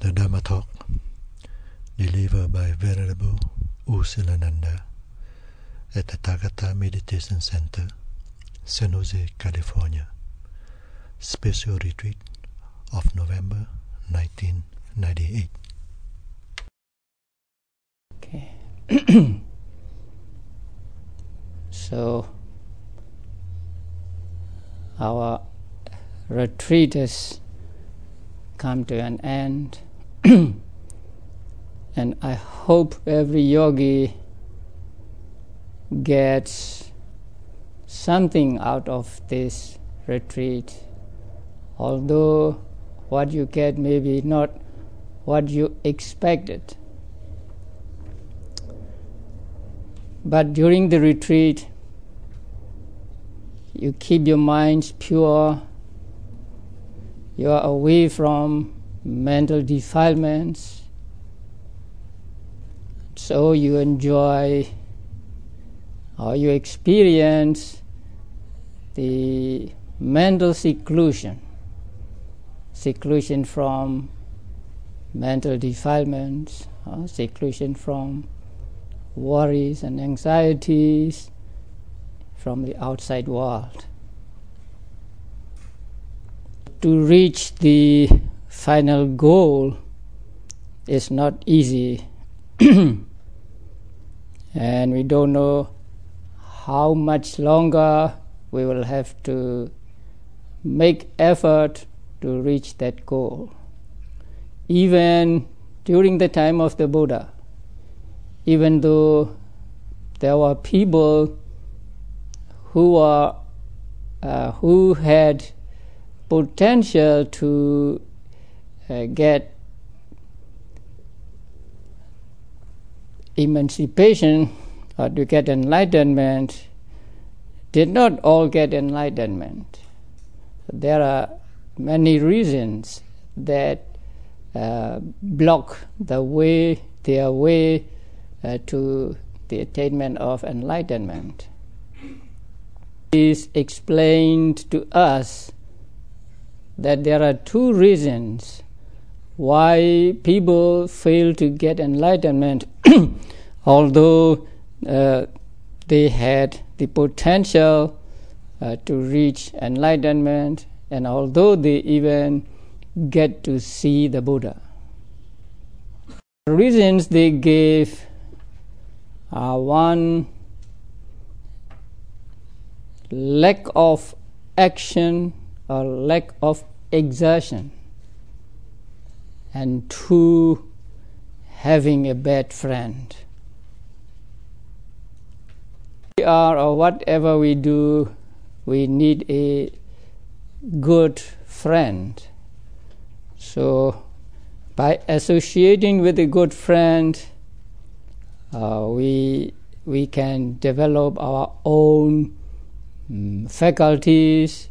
The Dharma talk delivered by Venerable Silananda at the Tagata Meditation Center, San Jose, California. Special retreat of November 1998. Okay. So our retreat has come to an end, and I hope every yogi gets something out of this retreat, although what you get may be not what you expected. But during the retreat, you keep your minds pure, you are away from mental defilements, so you enjoy or you experience the mental seclusion from mental defilements, seclusion from worries and anxieties from the outside world. To reach the final goal is not easy, and we don't know how much longer we will have to make effort to reach that goal. Even during the time of the Buddha, even though there were people who had potential to get emancipation or to get enlightenment, did not all get enlightenment. There are many reasons that block their way to the attainment of enlightenment. It is explained to us that there are two reasons why people fail to get enlightenment, although they had the potential to reach enlightenment, and although they even get to see the Buddha. The reasons they gave are: one, lack of action or lack of exertion, and two, having a bad friend. We are, or whatever we do, we need a good friend. So by associating with a good friend, we can develop our own faculties.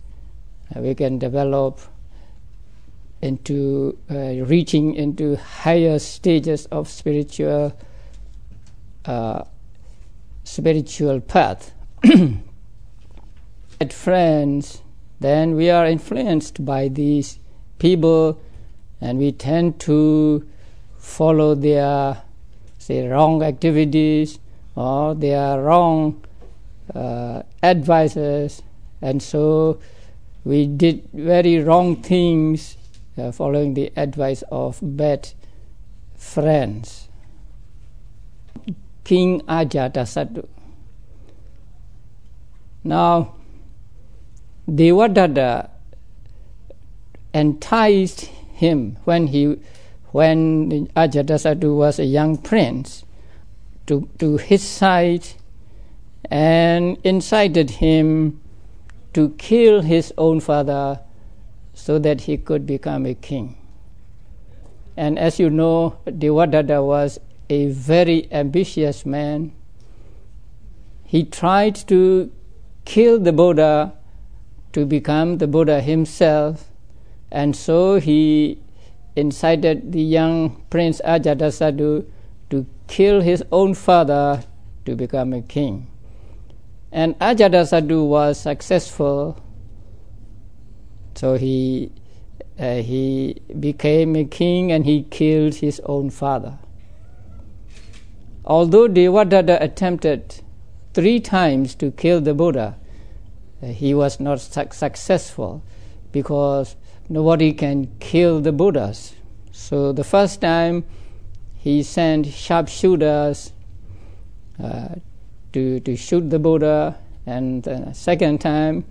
We can develop into reaching into higher stages of spiritual path. At friends, then we are influenced by these people, and we tend to follow their, say, wrong activities or their wrong advices, and so we did very wrong things following the advice of bad friends. King Ajatasattu. Now, Devadatta enticed him when Ajatasattu was a young prince to his side and incited him to kill his own father so that he could become a king. And as you know, Devadatta was a very ambitious man. He tried to kill the Buddha to become the Buddha himself, and so he incited the young prince Ajatasattu to kill his own father to become a king. And Ajatasattu was successful, so he he became a king and he killed his own father. Although Devadatta attempted 3 times to kill the Buddha, he was not successful because nobody can kill the Buddhas. So the first time he sent sharpshooters to shoot the Buddha, and the second time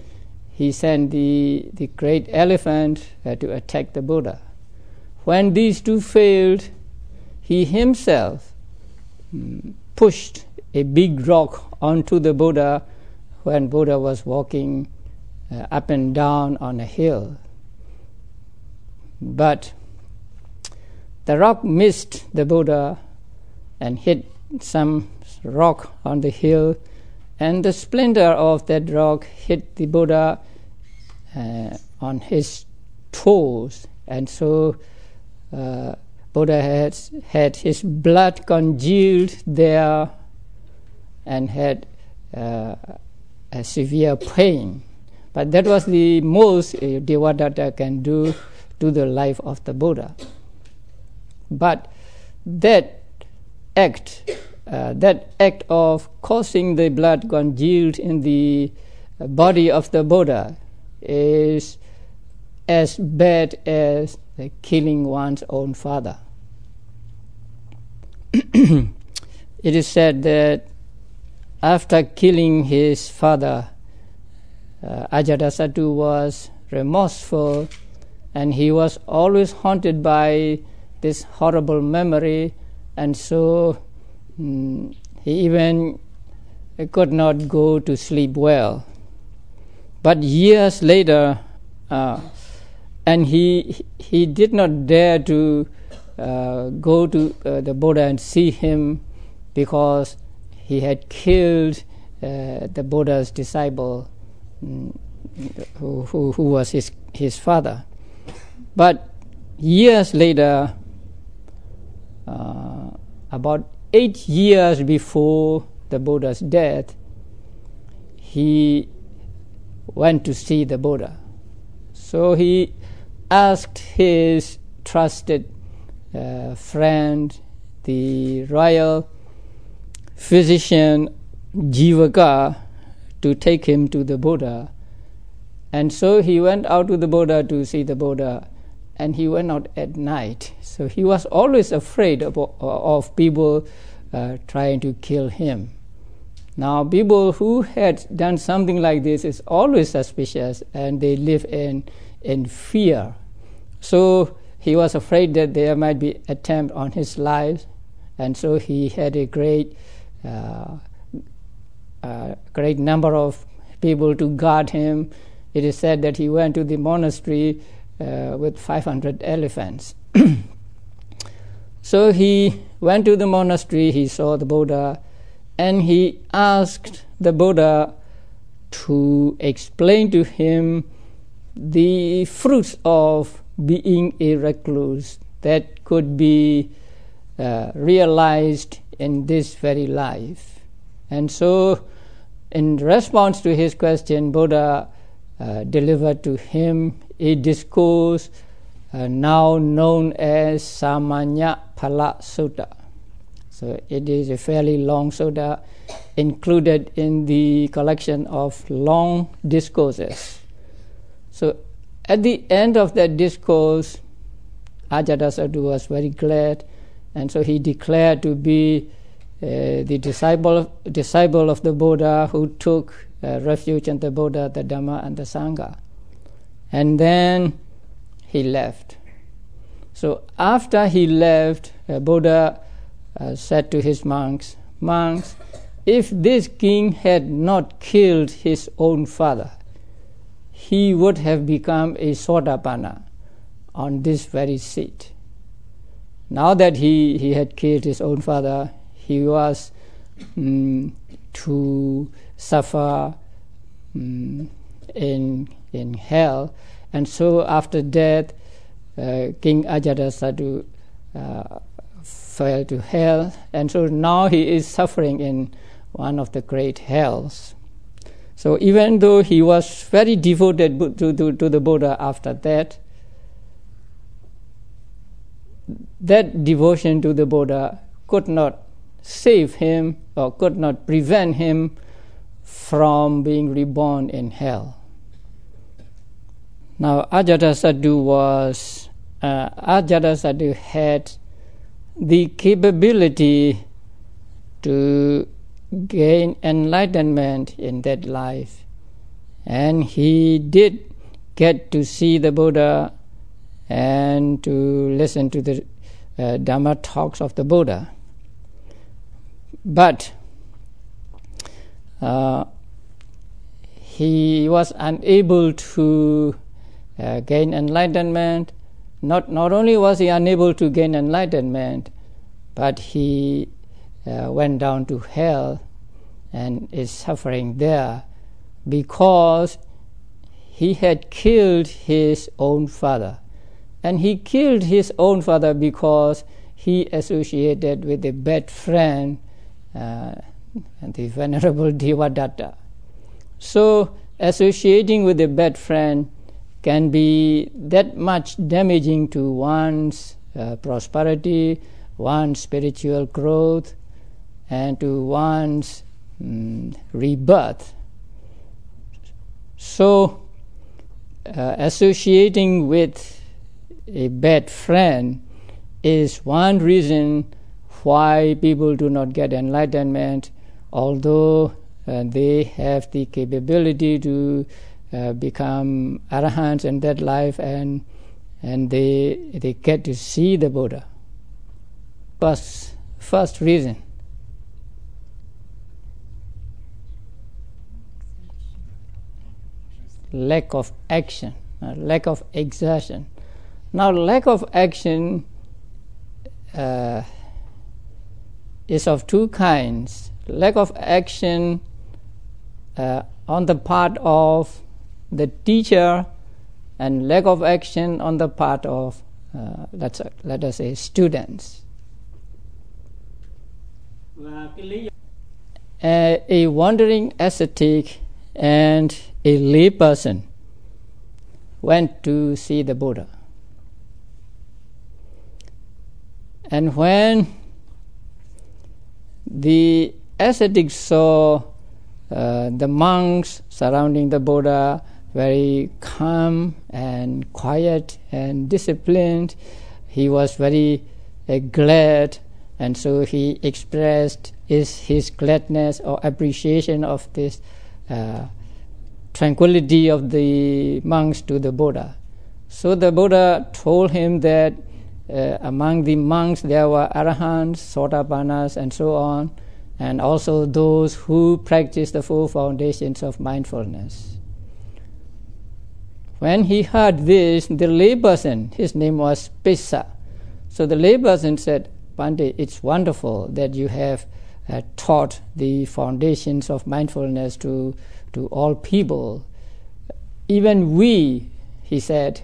he sent the great elephant to attack the Buddha. When these 2 failed, he himself pushed a big rock onto the Buddha when Buddha was walking up and down on a hill. But the rock missed the Buddha and hit some rock on the hill, and the splinter of that rock hit the Buddha on his toes, and so Buddha had his blood congealed there and had a severe pain. But that was the most Devadatta can do to the life of the Buddha. But that act of causing the blood congealed in the body of the Buddha is as bad as killing one's own father. It is said that after killing his father, Ajatasattu was remorseful, and he was always haunted by this horrible memory, and so he even could not go to sleep well. But years later, and he did not dare to go to the Buddha and see him because he had killed the Buddha's disciple, who was his father. But years later, about 8 years before the Buddha's death, he went to see the Buddha. So he asked his trusted friend, the royal physician Jivaka, to take him to the Buddha. And so he went out to the Buddha to see the Buddha, and he went out at night. So he was always afraid of people trying to kill him. Now, people who had done something like this is always suspicious, and they live in fear. So he was afraid that there might be attempt on his life, and so he had a great number of people to guard him. It is said that he went to the monastery with 500 elephants. So he went to the monastery, he saw the Buddha, and he asked the Buddha to explain to him the fruits of being a recluse that could be realized in this very life. And so, in response to his question, Buddha delivered to him a discourse now known as Samanya Phala Sutta. So it is a fairly long sutta included in the collection of long discourses. So at the end of that discourse, Ajatasattu was very glad, and so he declared to be the disciple of the Buddha who took refuge in the Buddha, the Dhamma, and the Sangha. And then he left. So after he left, Buddha said to his monks, if this king had not killed his own father, he would have become a Sotapanna on this very seat. Now that he had killed his own father, he was to suffer in hell. And so after death, King Ajatasattu fell to hell, and so now he is suffering in one of the great hells. So even though he was very devoted to the Buddha after that, that devotion to the Buddha could not save him or could not prevent him from being reborn in hell. Now, Ajatasattu had the capability to gain enlightenment in that life, and he did get to see the Buddha and to listen to the Dhamma talks of the Buddha. But he was unable to gain enlightenment. Not only was he unable to gain enlightenment, but he went down to hell and is suffering there because he had killed his own father. And he killed his own father because he associated with a bad friend, the Venerable Devadatta. So associating with a bad friend can be that much damaging to one's prosperity, one's spiritual growth, and to one's rebirth. So associating with a bad friend is one reason why people do not get enlightenment, although they have the capability to become arahants in that life, and they get to see the Buddha. First reason. Lack of action, lack of exertion. Now, lack of action is of two kinds. Lack of action on the part of the teacher, and lack of action on the part of, let us say, students. A wandering ascetic and a lay person went to see the Buddha. And when the ascetic saw the monks surrounding the Buddha, very calm and quiet and disciplined, he was very glad, and so he expressed his gladness or appreciation of this tranquility of the monks to the Buddha. So the Buddha told him that among the monks there were arahants, sotapannas, and so on, and also those who practice the four foundations of mindfulness. When he heard this, the layperson, his name was Pissa. So the layperson said, Bhante, it's wonderful that you have taught the foundations of mindfulness to all people. Even we, he said,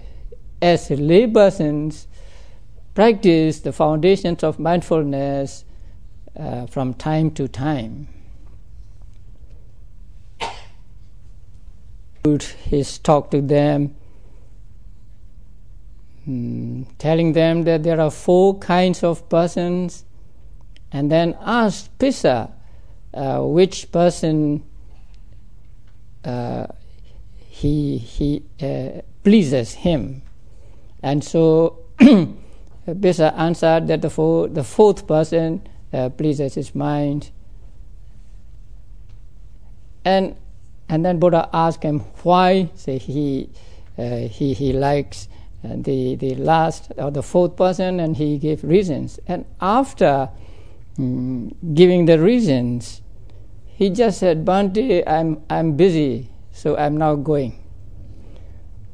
as laypersons, practice the foundations of mindfulness from time to time. His talk to them, telling them that there are four kinds of persons, and then asked Pissa which person he pleases him. And so Pissa answered that the fourth person pleases his mind. And then Buddha asked him why. Say he likes the last or the fourth person, and he gave reasons. And after giving the reasons, he just said, Bhante, I'm busy, so I'm now going.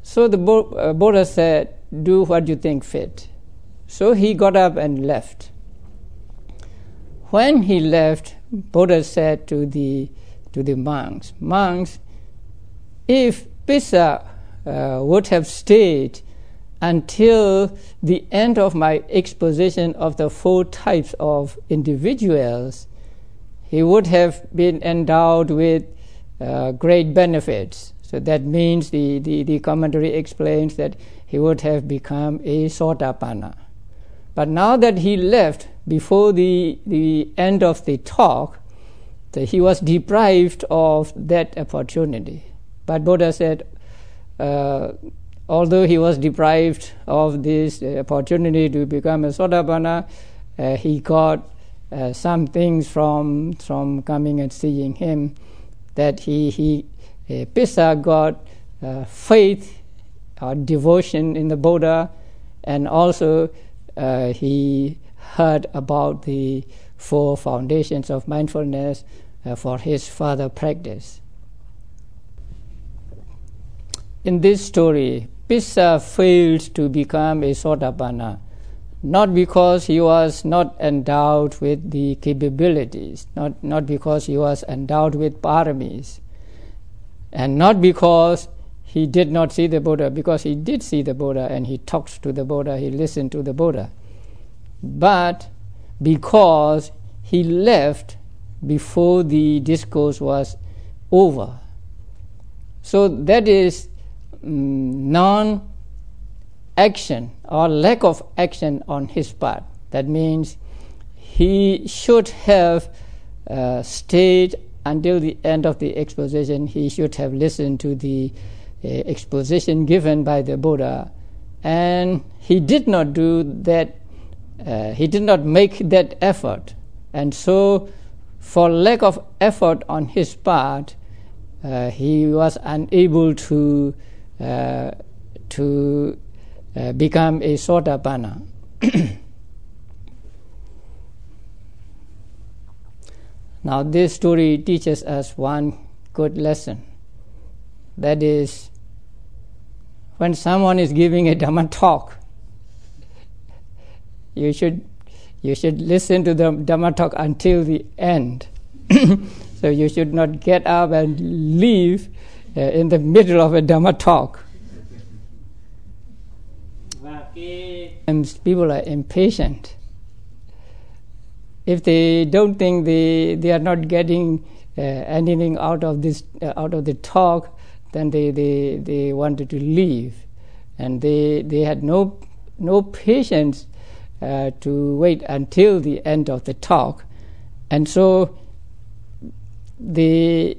So the Buddha said, do what you think fit. So he got up and left. When he left, Buddha said to the monks, if Pissa would have stayed until the end of my exposition of the four types of individuals, he would have been endowed with great benefits. So that means the commentary explains that he would have become a sotapanna. But now that he left before the end of the talk, he was deprived of that opportunity. But Buddha said, although he was deprived of this opportunity to become a Sotapanna, he got some things from coming and seeing him, that Pissa got faith or devotion in the Buddha, and also he heard about the 4 foundations of mindfulness for his further practice. In this story, Pissa failed to become a Sotapanna, not because he was not endowed with the capabilities, not because he was endowed with paramis, and not because he did not see the Buddha, because he did see the Buddha and he talked to the Buddha, he listened to the Buddha, but because he left before the discourse was over. So that is non-action or lack of action on his part. That means he should have stayed until the end of the exposition. He should have listened to the exposition given by the Buddha, and he did not do that. He did not make that effort, and so for lack of effort on his part, he was unable to become a Sotapanna. Now this story teaches us one good lesson. That is, when someone is giving a Dhamma talk, you should listen to the Dhamma talk until the end. So you should not get up and leave in the middle of a Dhamma talk. People are impatient. If they don't think they are not getting anything out of the talk, then they wanted to leave, and they had no patience to wait until the end of the talk, and so they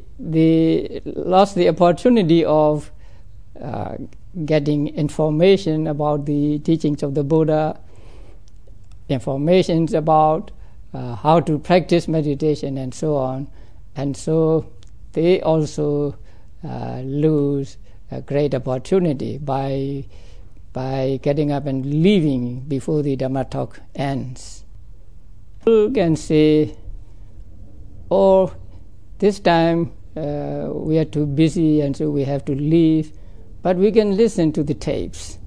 lost the opportunity of getting information about the teachings of the Buddha, information about how to practice meditation and so on, and so they also lose a great opportunity by getting up and leaving before the Dhamma talk ends. People can say, "Oh, this time we are too busy and so we have to leave," but we can listen to the tapes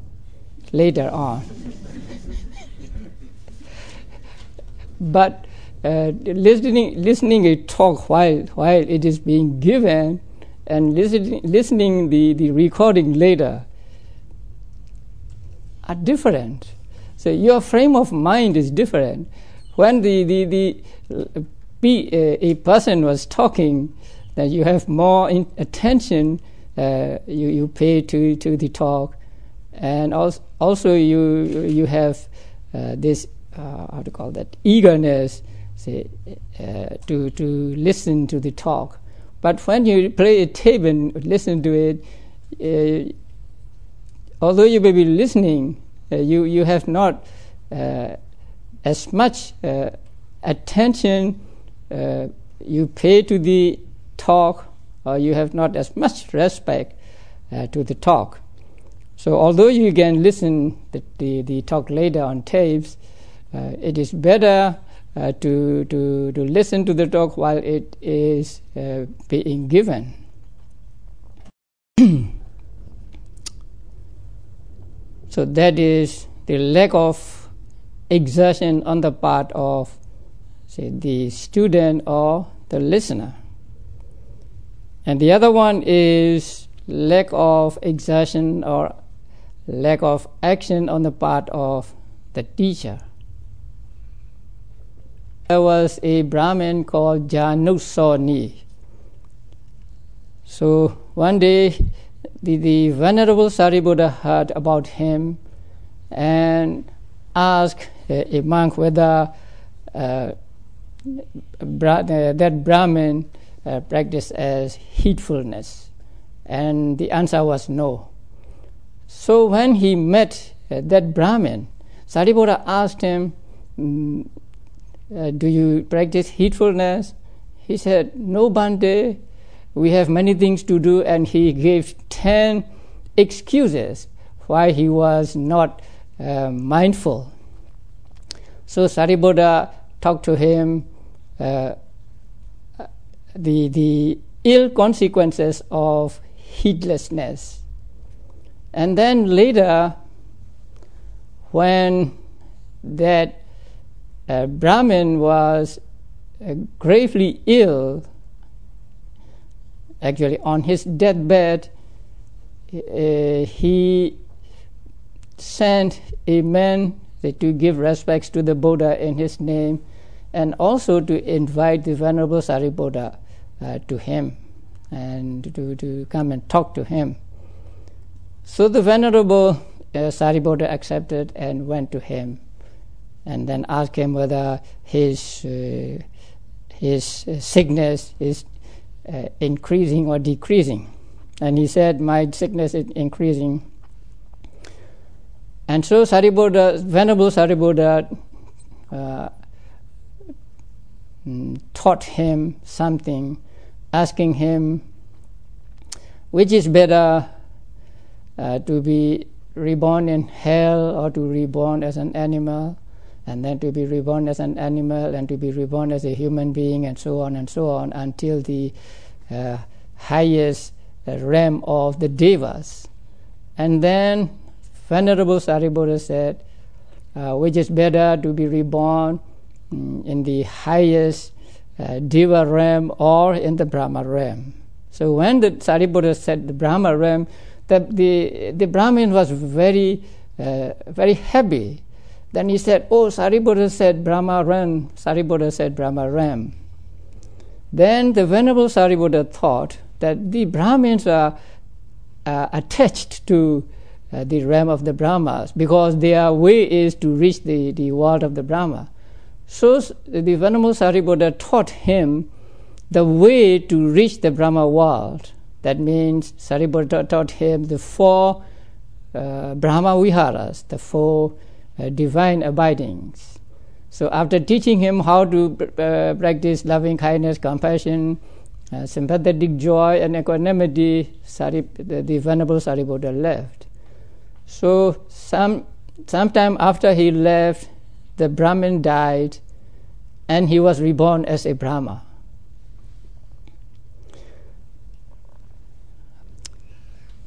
later on. But listening a talk while it is being given and listening the recording later are different. So your frame of mind is different. When a person was talking, that you have more attention, you pay to the talk, and also you have this how to call that, eagerness, say, to listen to the talk. But when you play a tape and listen to it, although you may be listening, you have not as much attention you pay to the talk, or you have not as much respect to the talk. So although you can listen the talk later on tapes, it is better to listen to the talk while it is being given. So that is the lack of exertion on the part of, say, the student or the listener. And the other one is lack of exertion or lack of action on the part of the teacher. There was a Brahmin called Janusoni. So one day the Venerable Sariputta heard about him and asked a monk whether that Brahmin practiced as heedfulness, and the answer was no. So when he met that Brahmin, Sariputta asked him, do you practice heedfulness? He said, no, Bhante, we have many things to do, and he gave 10 excuses why he was not mindful. So Sariputta talked to him the ill consequences of heedlessness. And then later, when that Brahmin was gravely ill, actually on his deathbed, he sent a man to give respects to the Buddha in his name, and also to invite the Venerable Sariputta to him and to come and talk to him. So the Venerable Sariputta accepted and went to him, and then asked him whether his sickness is increasing or decreasing. And he said, my sickness is increasing. And so Venerable Sariputta taught him something, asking him, which is better, to be reborn in hell or to reborn as an animal, and then to be reborn as an animal and to be reborn as a human being, and so on, until the highest realm of the devas. And then Venerable Sariputta said, which is better, to be reborn in the highest deva realm or in the Brahma realm. So when the Sariputta said the Brahma realm, the Brahmin was very happy. Then he said, oh, Sariputta said Brahma realm, Sariputta said Brahma realm. Then the Venerable Sariputta thought that the Brahmins are attached to the realm of the Brahmas, because their way is to reach the world of the Brahma. So the Venerable Sariputta taught him the way to reach the Brahma world. That means Sariputta taught him the 4 Brahma viharas, the 4 divine abidings. So after teaching him how to practice loving kindness, compassion, sympathetic joy, and equanimity, the Venerable Sariputta left. So sometime after he left, the Brahmin died, and he was reborn as a Brahma.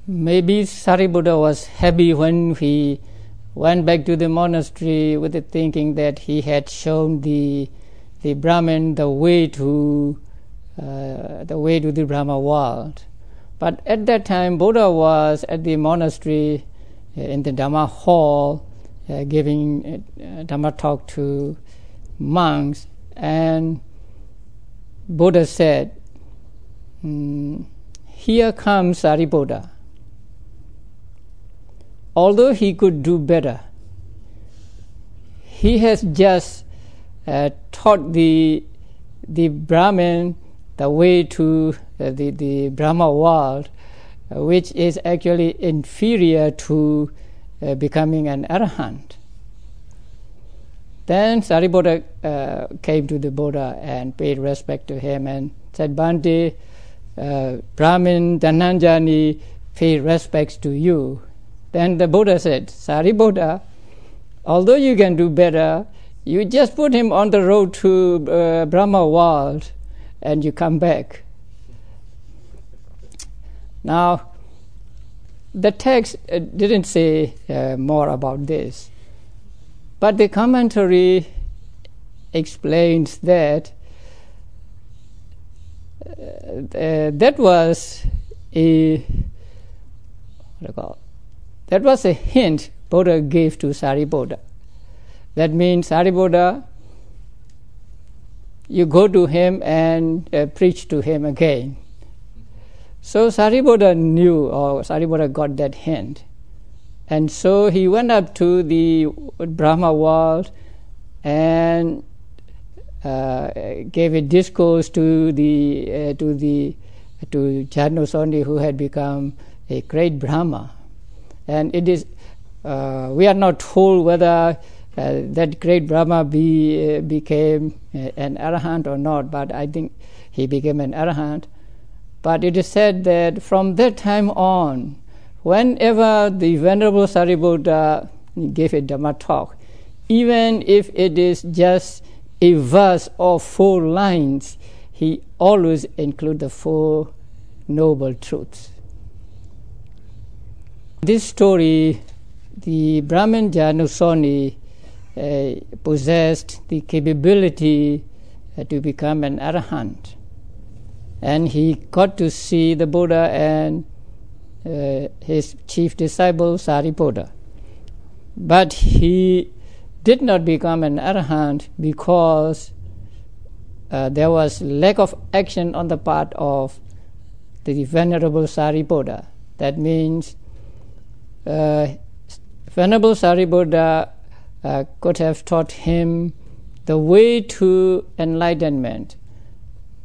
Maybe Sariputta was happy when he went back to the monastery with the thinking that he had shown the Brahmin the way to the Brahma world. But at that time, Buddha was at the monastery in the Dhamma hall giving Dhamma talk to monks, and Buddha said, here comes Sariputta. Although he could do better, he has just taught the Brahmin the way to the Brahma world, which is actually inferior to becoming an arahant. Then Sariputta came to the Buddha and paid respect to him and said, Bhante, Brahmin Dhananjani paid respects to you. Then the Buddha said, Sariputta, although you can do better, you just put him on the road to Brahma world and you come back. Now, the text didn't say more about this, but the commentary explains that that was a hint Buddha gave to Sariputta. That means, Sariputta, you go to him and preach to him again. So Sariputta knew, or Sariputta got that hint. And so he went up to the Brahma world and gave a discourse to Janusoni, who had become a great Brahma. And it is we are not told whether that great Brahma became an arahant or not, but I think he became an arahant. But it is said that from that time on, whenever the Venerable Sariputta gave a Dhamma talk, even if it is just a verse of 4 lines, he always includes the 4 noble truths. This story, the Brahmin Janusoni possessed the capability to become an arahant. And he got to see the Buddha and his chief disciple Sariputta. But he did not become an arahant because there was lack of action on the part of the Venerable Sariputta. That means Venerable Sariputta could have taught him the way to enlightenment,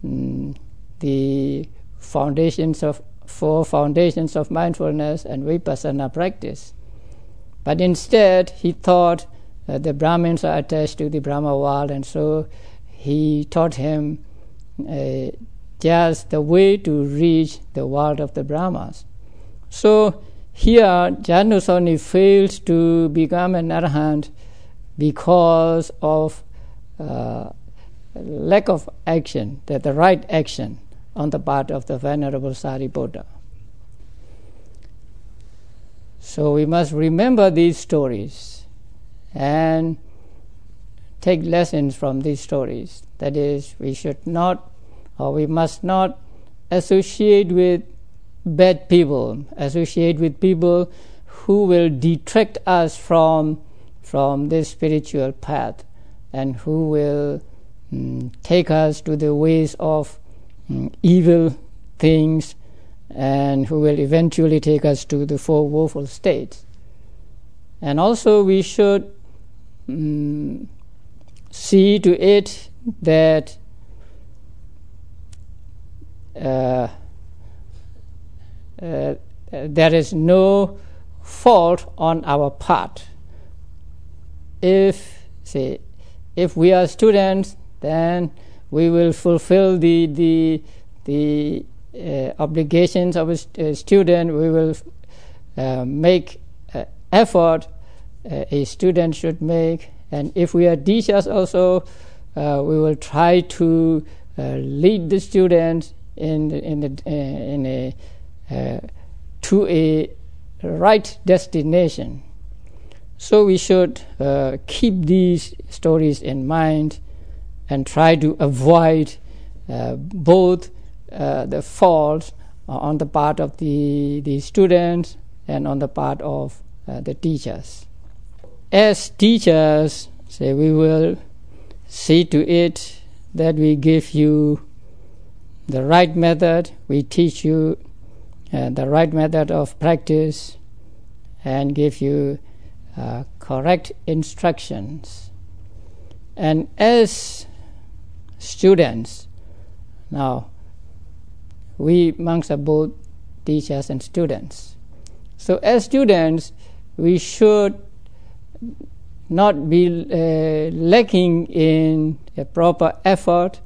the 4 foundations of mindfulness and vipassana practice. But instead, he thought the Brahmins are attached to the Brahma world, and so he taught him just the way to reach the world of the Brahmas. So here, Janusoni fails to become an arahant because of lack of action, the right action on the part of the Venerable Sariputta. So we must remember these stories and take lessons from these stories. That is, we should not, or we must not associate with bad people, associate with people who will detract us from this spiritual path and who will take us to the ways of evil things and who will eventually take us to the 4 woeful states. And also we should see to it that there is no fault on our part. If we are students, then we will fulfill the obligations of a student. We will make effort a student should make, and if we are teachers also, we will try to lead the students to a right destination. So we should keep these stories in mind and try to avoid both the faults on the part of the students and on the part of the teachers. As teachers, we will see to it that we give you the right method, we teach you the right method of practice, and give you correct instructions. And as students, now we monks are both teachers and students. So as students, we should not be lacking in a proper effort,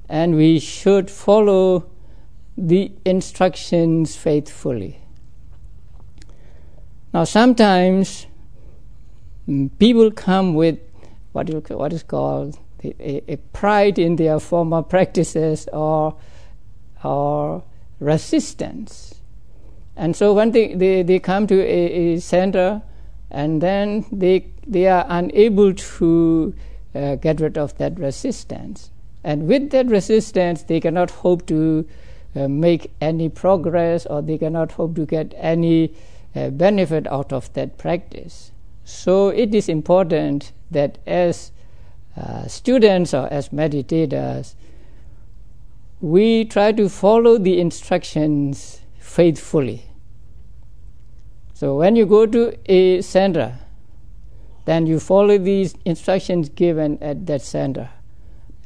and we should follow the instructions faithfully. Now sometimes people come with what is called a pride in their former practices or resistance. And so when they come to a center, and then they are unable to get rid of that resistance. And with that resistance, they cannot hope to make any progress, or they cannot hope to get any benefit out of that practice. So it is important that as students or as meditators, we try to follow the instructions faithfully. So when you go to a center, then you follow these instructions given at that center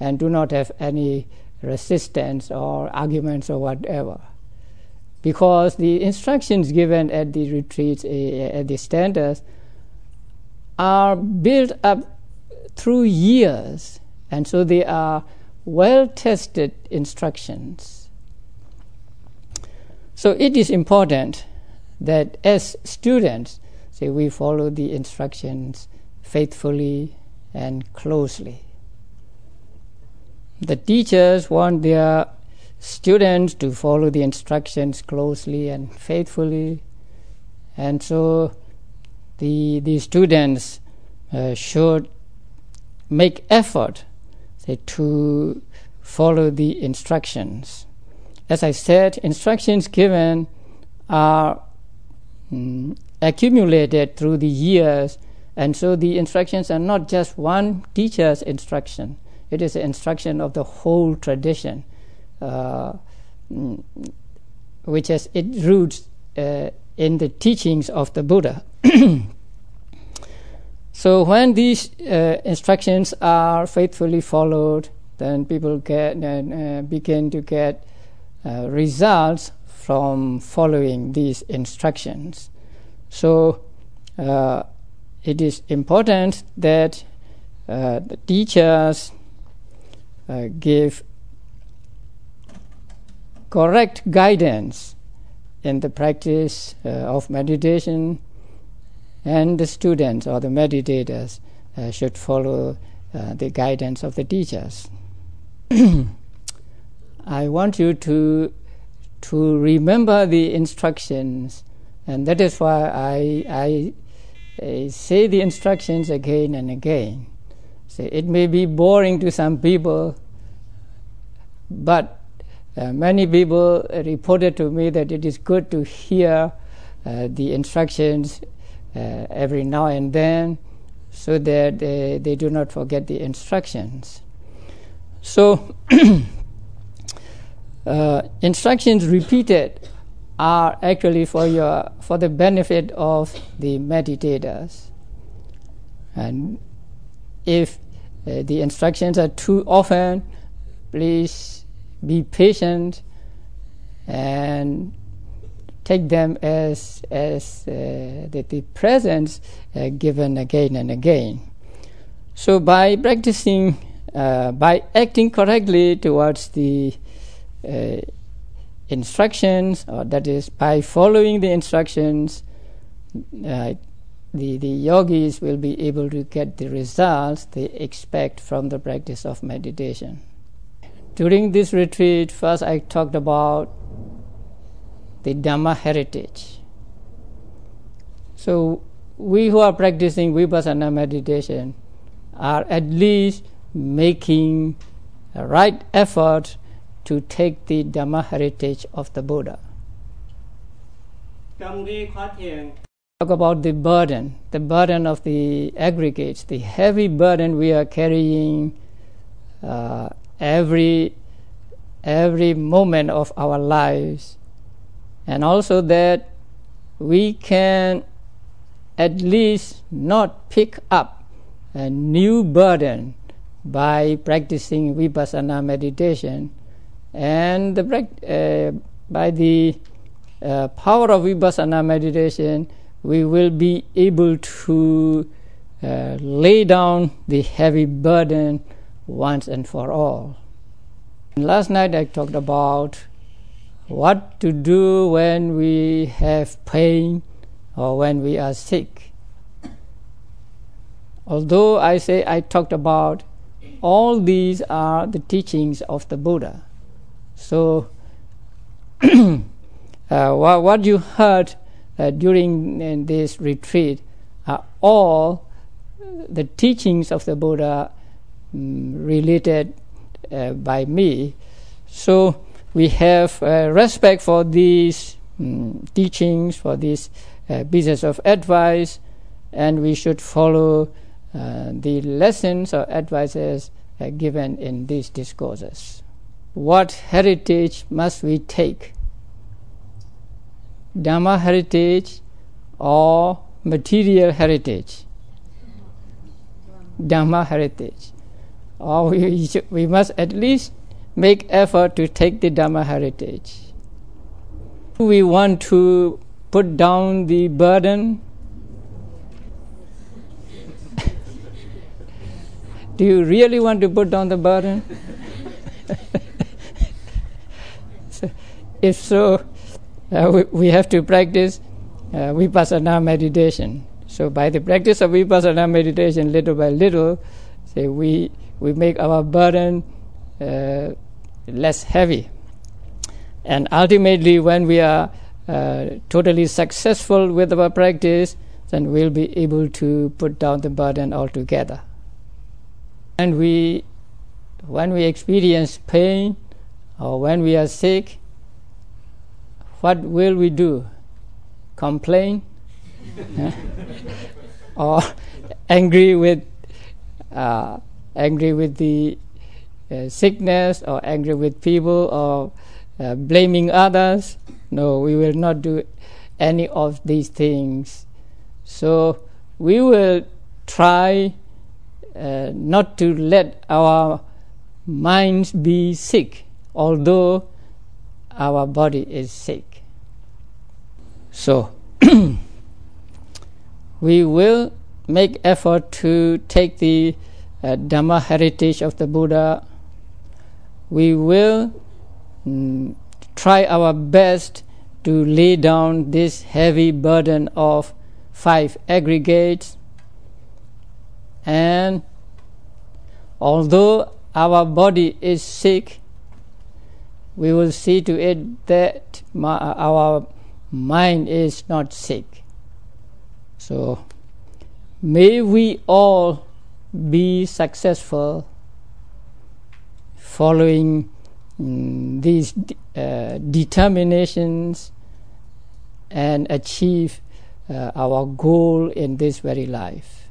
and do not have any resistance or arguments or whatever. Because the instructions given at the retreats, at the centers, are built up through years, and so they are well-tested instructions. So it is important that as students, we follow the instructions faithfully and closely. The teachers want their students to follow the instructions closely and faithfully, and so the students should make effort to follow the instructions. As I said, instructions given are accumulated through the years, and so the instructions are not just one teacher's instruction. It is the instruction of the whole tradition, which has its roots in the teachings of the Buddha. So when these instructions are faithfully followed, then people begin to get results from following these instructions. So it is important that the teachers give correct guidance in the practice of meditation, and the students or the meditators should follow the guidance of the teachers. I want you to remember the instructions, and that is why I say the instructions again and again. So it may be boring to some people, but many people reported to me that it is good to hear the instructions every now and then, so that they do not forget the instructions. So instructions repeated are actually for the benefit of the meditators. And if the instructions are too often, please be patient and take them as the presence given again and again. So by practicing, by acting correctly towards the instructions, or that is by following the instructions, the yogis will be able to get the results they expect from the practice of meditation. During this retreat, first I talked about the Dhamma heritage. So we who are practicing vipassana meditation are at least making a right effort to take the Dhamma heritage of the Buddha. Talk about the burden of the aggregates, the heavy burden we are carrying every moment of our lives, and also that we can at least not pick up a new burden by practicing vipassana meditation, and by the power of vipassana meditation we will be able to lay down the heavy burden once and for all. Last night I talked about what to do when we have pain or when we are sick. Although I talked about all these are the teachings of the Buddha. So what you heard during this retreat are all the teachings of the Buddha related by me. So we have respect for these teachings, for these pieces of advice, and we should follow the lessons or advices given in these discourses. What heritage must we take? Dhamma heritage or material heritage? Dhamma heritage. Or we must at least make effort to take the Dhamma heritage. We want to put down the burden. Do you really want to put down the burden? If so, we have to practice vipassana meditation. So by the practice of vipassana meditation, little by little, say we make our burden less heavy. And ultimately, when we are totally successful with our practice, then we'll be able to put down the burden altogether. And when we experience pain or when we are sick, what will we do? Complain? Or angry with the sickness, or angry with people, or blaming others? No, we will not do any of these things. So we will try not to let our minds be sick, although our body is sick. So we will make effort to take the Dhamma heritage of the Buddha. We will try our best to lay down this heavy burden of 5 aggregates. And although our body is sick, we will see to it that our mind is not sick. So may we all be successful following these determinations and achieve our goal in this very life.